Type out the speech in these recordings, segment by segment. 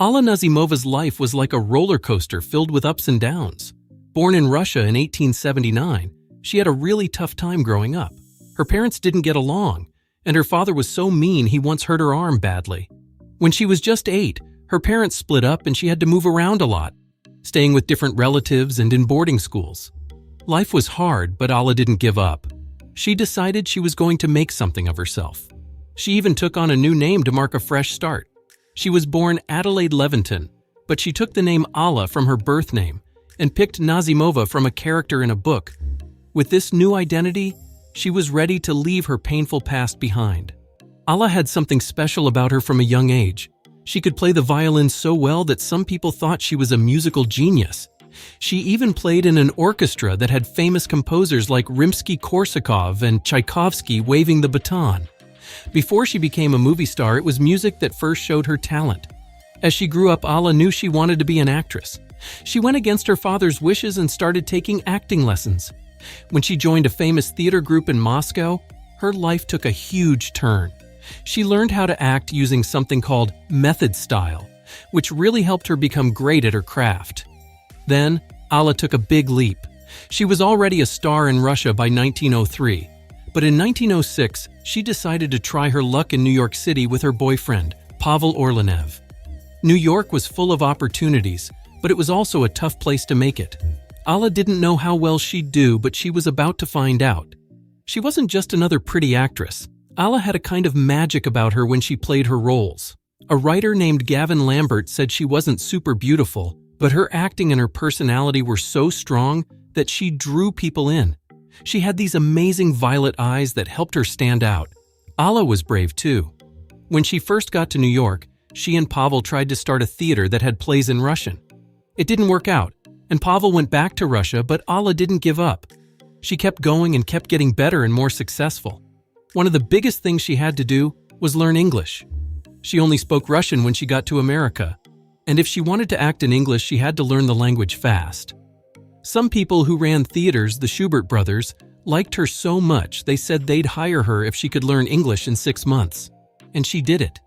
Alla Nazimova's life was like a roller coaster filled with ups and downs. Born in Russia in 1879, she had a really tough time growing up. Her parents didn't get along, and her father was so mean he once hurt her arm badly. When she was just 8, her parents split up and she had to move around a lot, staying with different relatives and in boarding schools. Life was hard, but Alla didn't give up. She decided she was going to make something of herself. She even took on a new name to mark a fresh start. She was born Adelaide Leventon, but she took the name Alla from her birth name and picked Nazimova from a character in a book. With this new identity, she was ready to leave her painful past behind. Alla had something special about her from a young age. She could play the violin so well that some people thought she was a musical genius. She even played in an orchestra that had famous composers like Rimsky-Korsakov and Tchaikovsky waving the baton. Before she became a movie star, it was music that first showed her talent. As she grew up, Alla knew she wanted to be an actress. She went against her father's wishes and started taking acting lessons. When she joined a famous theater group in Moscow, her life took a huge turn. She learned how to act using something called method style, which really helped her become great at her craft. Then, Alla took a big leap. She was already a star in Russia by 1903, but in 1906, she decided to try her luck in New York City with her boyfriend, Pavel Orlenev. New York was full of opportunities, but it was also a tough place to make it. Alla didn't know how well she'd do, but she was about to find out. She wasn't just another pretty actress. Alla had a kind of magic about her when she played her roles. A writer named Gavin Lambert said she wasn't super beautiful, but her acting and her personality were so strong that she drew people in. She had these amazing violet eyes that helped her stand out. Alla was brave too. When she first got to New York, she and Pavel tried to start a theater that had plays in Russian. It didn't work out, and Pavel went back to Russia, but Alla didn't give up. She kept going and kept getting better and more successful. One of the biggest things she had to do was learn English. She only spoke Russian when she got to America, and if she wanted to act in English, she had to learn the language fast. Some people who ran theaters, the Schubert brothers, liked her so much they said they'd hire her if she could learn English in 6 months. And she did it,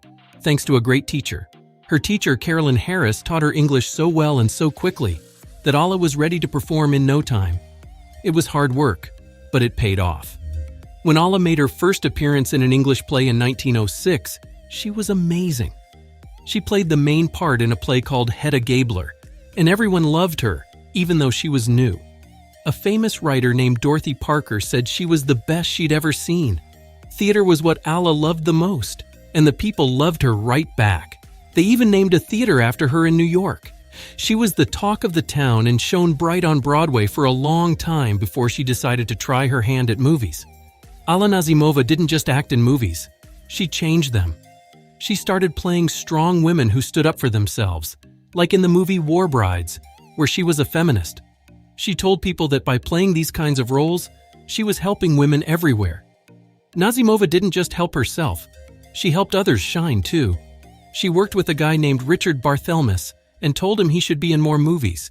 thanks to a great teacher. Her teacher, Carolyn Harris, taught her English so well and so quickly that Alla was ready to perform in no time. It was hard work, but it paid off. When Alla made her first appearance in an English play in 1906, she was amazing. She played the main part in a play called Hedda Gabler, and everyone loved her, even though she was new. A famous writer named Dorothy Parker said she was the best she'd ever seen. Theater was what Alla loved the most, and the people loved her right back. They even named a theater after her in New York. She was the talk of the town and shone bright on Broadway for a long time before she decided to try her hand at movies. Alla Nazimova didn't just act in movies. She changed them. She started playing strong women who stood up for themselves, like in the movie War Brides, where she was a feminist. She told people that by playing these kinds of roles, she was helping women everywhere. Nazimova didn't just help herself. She helped others shine too. She worked with a guy named Richard Barthelmess and told him he should be in more movies.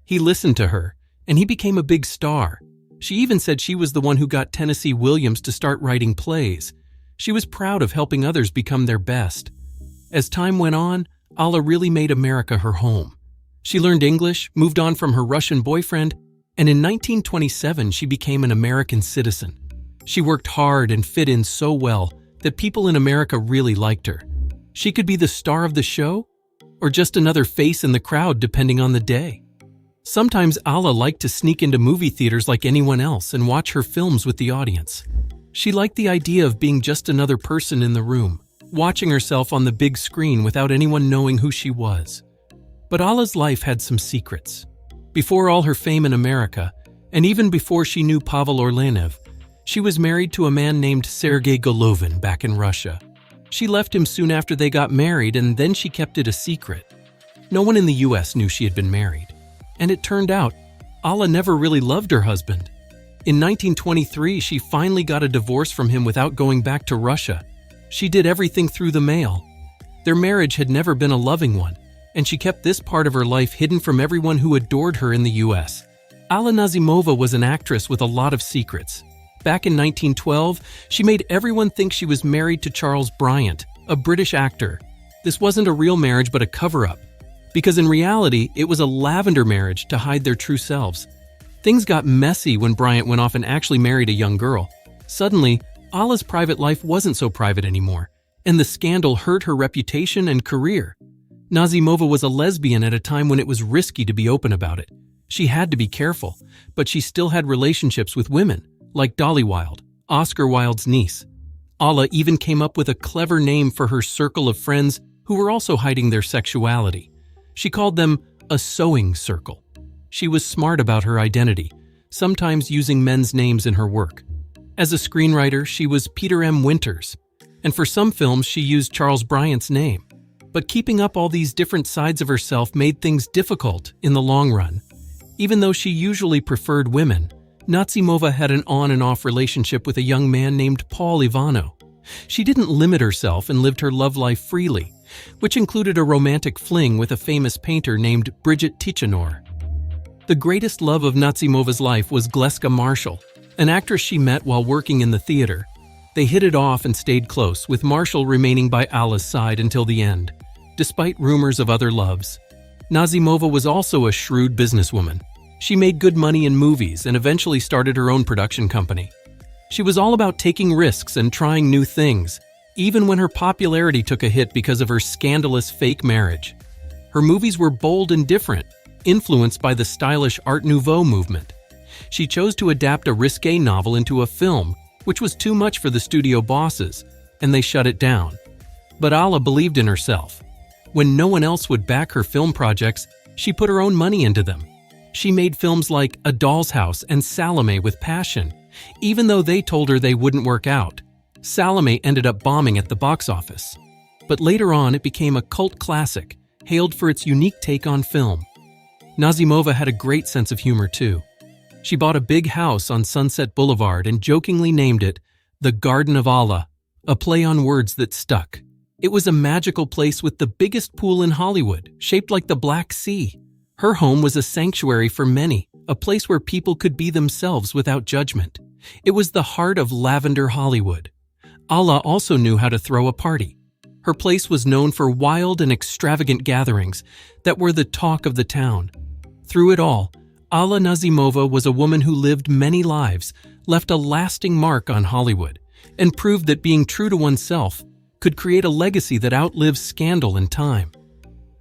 He listened to her, and he became a big star. She even said she was the one who got Tennessee Williams to start writing plays. She was proud of helping others become their best. As time went on, Alla really made America her home. She learned English, moved on from her Russian boyfriend, and in 1927 she became an American citizen. She worked hard and fit in so well that people in America really liked her. She could be the star of the show, or just another face in the crowd depending on the day. Sometimes Alla liked to sneak into movie theaters like anyone else and watch her films with the audience. She liked the idea of being just another person in the room, watching herself on the big screen without anyone knowing who she was. But Alla's life had some secrets. Before all her fame in America, and even before she knew Pavel Orlenev, she was married to a man named Sergei Golovin back in Russia. She left him soon after they got married, and then she kept it a secret. No one in the US knew she had been married. And it turned out, Alla never really loved her husband. In 1923, she finally got a divorce from him without going back to Russia. She did everything through the mail. Their marriage had never been a loving one, and she kept this part of her life hidden from everyone who adored her in the US. Alla Nazimova was an actress with a lot of secrets. Back in 1912, she made everyone think she was married to Charles Bryant, a British actor. This wasn't a real marriage but a cover-up, because in reality, it was a lavender marriage to hide their true selves. Things got messy when Bryant went off and actually married a young girl. Suddenly, Alla's private life wasn't so private anymore, and the scandal hurt her reputation and career. Nazimova was a lesbian at a time when it was risky to be open about it. She had to be careful, but she still had relationships with women, like Dolly Wilde, Oscar Wilde's niece. Alla even came up with a clever name for her circle of friends who were also hiding their sexuality. She called them a sewing circle. She was smart about her identity, sometimes using men's names in her work. As a screenwriter, she was Peter M. Winters, and for some films she used Charles Bryant's name. But keeping up all these different sides of herself made things difficult in the long run. Even though she usually preferred women, Nazimova had an on and off relationship with a young man named Paul Ivano. She didn't limit herself and lived her love life freely, which included a romantic fling with a famous painter named Bridget Tichenor. The greatest love of Nazimova's life was Gleska Marshall, an actress she met while working in the theater. They hit it off and stayed close, with Marshall remaining by Alla's side until the end, despite rumors of other loves. Nazimova was also a shrewd businesswoman. She made good money in movies and eventually started her own production company. She was all about taking risks and trying new things, even when her popularity took a hit because of her scandalous fake marriage. Her movies were bold and different, influenced by the stylish Art Nouveau movement. She chose to adapt a risque novel into a film, which was too much for the studio bosses, and they shut it down. But Alla believed in herself. When no one else would back her film projects, she put her own money into them. She made films like A Doll's House and Salome with passion, even though they told her they wouldn't work out. Salome ended up bombing at the box office. But later on, it became a cult classic, hailed for its unique take on film. Nazimova had a great sense of humor too. She bought a big house on Sunset Boulevard and jokingly named it the Garden of Alla, a play on words that stuck. It was a magical place with the biggest pool in Hollywood, shaped like the Black Sea. Her home was a sanctuary for many, a place where people could be themselves without judgment. It was the heart of lavender Hollywood. Alla also knew how to throw a party. Her place was known for wild and extravagant gatherings that were the talk of the town. Through it all, Alla Nazimova was a woman who lived many lives, left a lasting mark on Hollywood, and proved that being true to oneself could create a legacy that outlives scandal and time.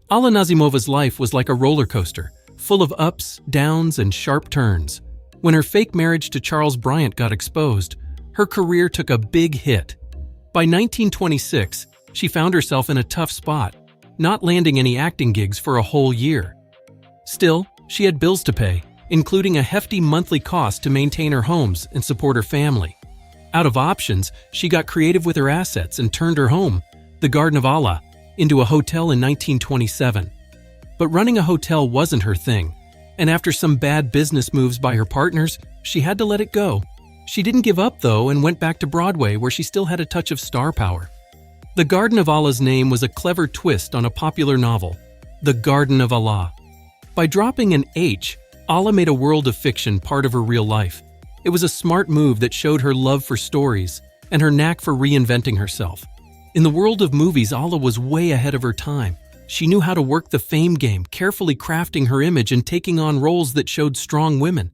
Alla Nazimova's life was like a roller coaster, full of ups, downs, and sharp turns. When her fake marriage to Charles Bryant got exposed, her career took a big hit. By 1926, she found herself in a tough spot, not landing any acting gigs for a whole year. Still, she had bills to pay, including a hefty monthly cost to maintain her homes and support her family. Out of options, she got creative with her assets and turned her home, the Garden of Alla, into a hotel in 1927. But running a hotel wasn't her thing, and after some bad business moves by her partners, she had to let it go. She didn't give up, though, and went back to Broadway, where she still had a touch of star power. The Garden of Alla's name was a clever twist on a popular novel, The Garden of Alla. By dropping an H, Alla made a world of fiction part of her real life. It was a smart move that showed her love for stories and her knack for reinventing herself. In the world of movies, Alla was way ahead of her time. She knew how to work the fame game, carefully crafting her image and taking on roles that showed strong women.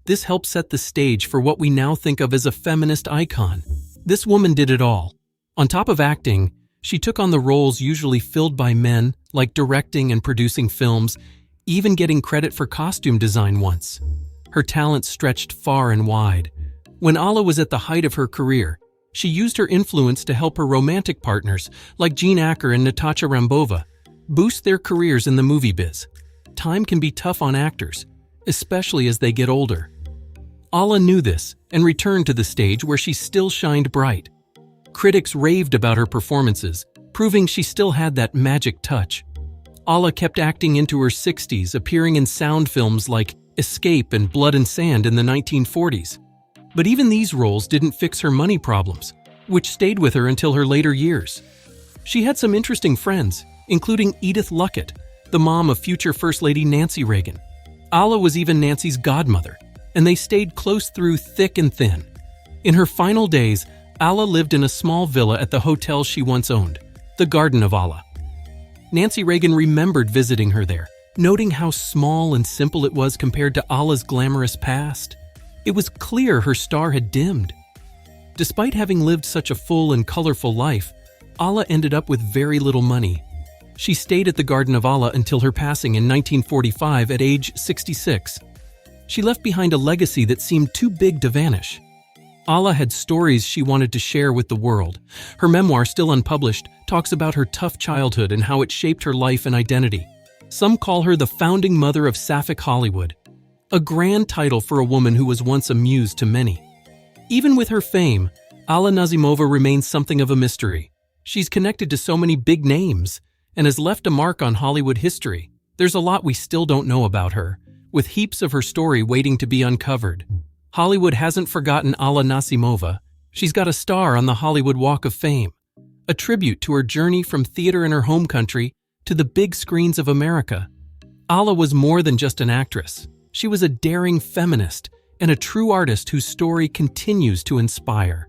This helped set the stage for what we now think of as a feminist icon. This woman did it all. On top of acting, she took on the roles usually filled by men, like directing and producing films, even getting credit for costume design once. Her talent stretched far and wide. When Alla was at the height of her career, she used her influence to help her romantic partners, like Gene Acker and Natasha Rambova, boost their careers in the movie biz. Time can be tough on actors, especially as they get older. Alla knew this and returned to the stage, where she still shined bright. Critics raved about her performances, proving she still had that magic touch. Alla kept acting into her 60s, appearing in sound films like Escape and Blood and Sand in the 1940s. But even these roles didn't fix her money problems, which stayed with her until her later years. She had some interesting friends, including Edith Luckett, the mom of future First Lady Nancy Reagan. Alla was even Nancy's godmother, and they stayed close through thick and thin. In her final days, Alla lived in a small villa at the hotel she once owned, the Garden of Alla. Nancy Reagan remembered visiting her there, noting how small and simple it was compared to Alla's glamorous past. It was clear her star had dimmed. Despite having lived such a full and colorful life, Alla ended up with very little money. She stayed at the Garden of Alla until her passing in 1945 at age 66. She left behind a legacy that seemed too big to vanish. Alla had stories she wanted to share with the world. Her memoir, still unpublished, talks about her tough childhood and how it shaped her life and identity. Some call her the founding mother of Sapphic Hollywood, a grand title for a woman who was once a muse to many. Even with her fame, Alla Nazimova remains something of a mystery. She's connected to so many big names and has left a mark on Hollywood history. There's a lot we still don't know about her, with heaps of her story waiting to be uncovered. Hollywood hasn't forgotten Alla Nazimova. She's got a star on the Hollywood Walk of Fame, a tribute to her journey from theater in her home country to the big screens of America. Alla was more than just an actress. She was a daring feminist and a true artist whose story continues to inspire.